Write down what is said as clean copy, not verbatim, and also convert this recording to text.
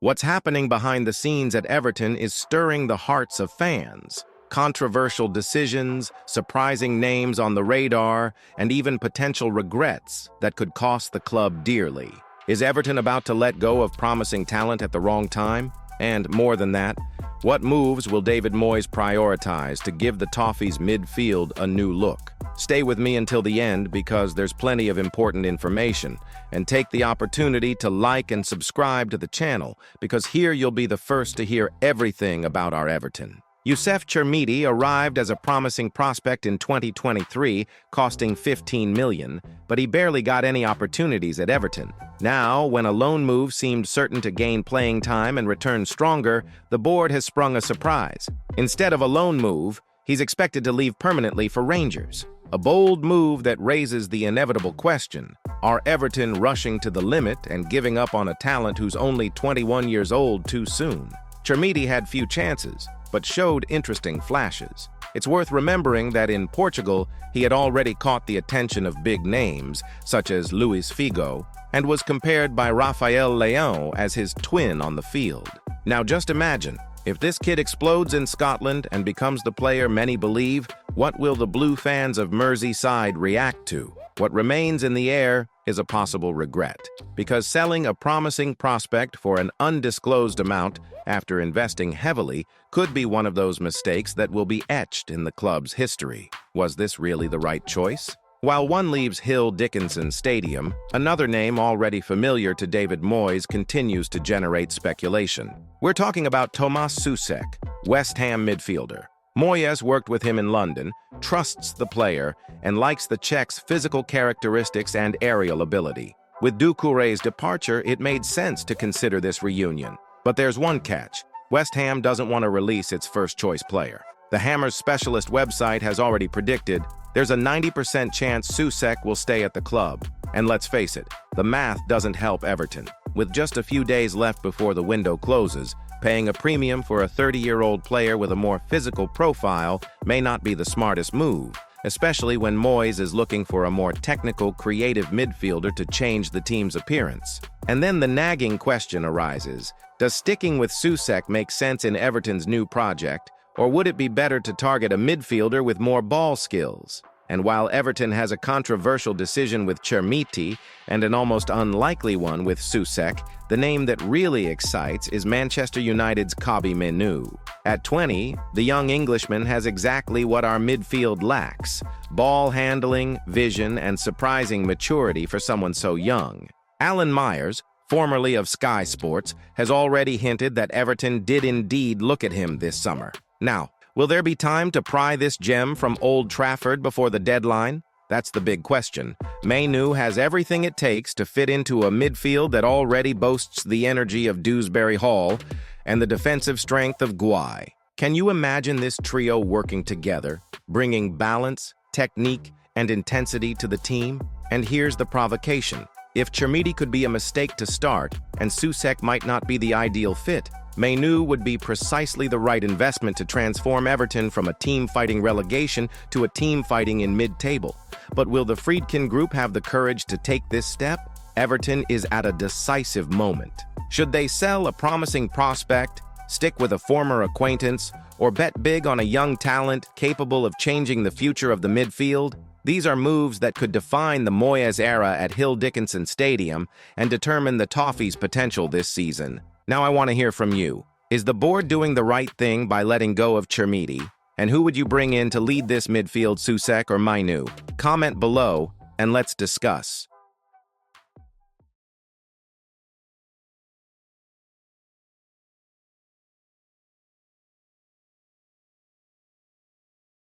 What's happening behind the scenes at Everton is stirring the hearts of fans. Controversial decisions, surprising names on the radar, and even potential regrets that could cost the club dearly. Is Everton about to let go of promising talent at the wrong time? And more than that, what moves will David Moyes prioritize to give the Toffees midfield a new look? Stay with me until the end because there's plenty of important information, and take the opportunity to like and subscribe to the channel because here you'll be the first to hear everything about our Everton. Youssef Chermiti arrived as a promising prospect in 2023, costing $15 million, but he barely got any opportunities at Everton. Now, when a loan move seemed certain to gain playing time and return stronger, the board has sprung a surprise. Instead of a loan move, he's expected to leave permanently for Rangers. A bold move that raises the inevitable question: are Everton rushing to the limit and giving up on a talent who's only 21 years old too soon? Chermiti had few chances, but showed interesting flashes. It's worth remembering that in Portugal, he had already caught the attention of big names, such as Luis Figo, and was compared by Rafael Leão as his twin on the field. Now just imagine, if this kid explodes in Scotland and becomes the player many believe, what will the blue fans of Merseyside react to? What remains in the air is a possible regret, because selling a promising prospect for an undisclosed amount after investing heavily could be one of those mistakes that will be etched in the club's history. Was this really the right choice? While one leaves Hill Dickinson Stadium, another name already familiar to David Moyes continues to generate speculation. We're talking about Tomas Soucek, West Ham midfielder. Moyes worked with him in London, trusts the player, and likes the Czech's physical characteristics and aerial ability. With Doucouré's departure, it made sense to consider this reunion. But there's one catch. West Ham doesn't want to release its first-choice player. The Hammers specialist website has already predicted there's a 90% chance Soucek will stay at the club. And let's face it, the math doesn't help Everton. With just a few days left before the window closes, paying a premium for a 30-year-old player with a more physical profile may not be the smartest move, especially when Moyes is looking for a more technical, creative midfielder to change the team's appearance. And then the nagging question arises: does sticking with Soucek make sense in Everton's new project, or would it be better to target a midfielder with more ball skills? And while Everton has a controversial decision with Chermiti and an almost unlikely one with Soucek, the name that really excites is Manchester United's Kobbie Mainoo. At 20, the young Englishman has exactly what our midfield lacks: ball handling, vision, and surprising maturity for someone so young. Alan Myers, formerly of Sky Sports, has already hinted that Everton did indeed look at him this summer. Now, will there be time to pry this gem from Old Trafford before the deadline? That's the big question. Mainoo has everything it takes to fit into a midfield that already boasts the energy of Dewsbury Hall and the defensive strength of Guy. Can you imagine this trio working together, bringing balance, technique, and intensity to the team? And here's the provocation. If Chermiti could be a mistake to start, and Soucek might not be the ideal fit, Mainoo would be precisely the right investment to transform Everton from a team fighting relegation to a team fighting in mid-table. But will the Friedkin Group have the courage to take this step? Everton is at a decisive moment. Should they sell a promising prospect, stick with a former acquaintance, or bet big on a young talent capable of changing the future of the midfield? These are moves that could define the Moyes era at Hill Dickinson Stadium and determine the Toffees' potential this season. Now I want to hear from you. Is the board doing the right thing by letting go of Chermiti? And who would you bring in to lead this midfield, Soucek or Mainoo? Comment below and let's discuss.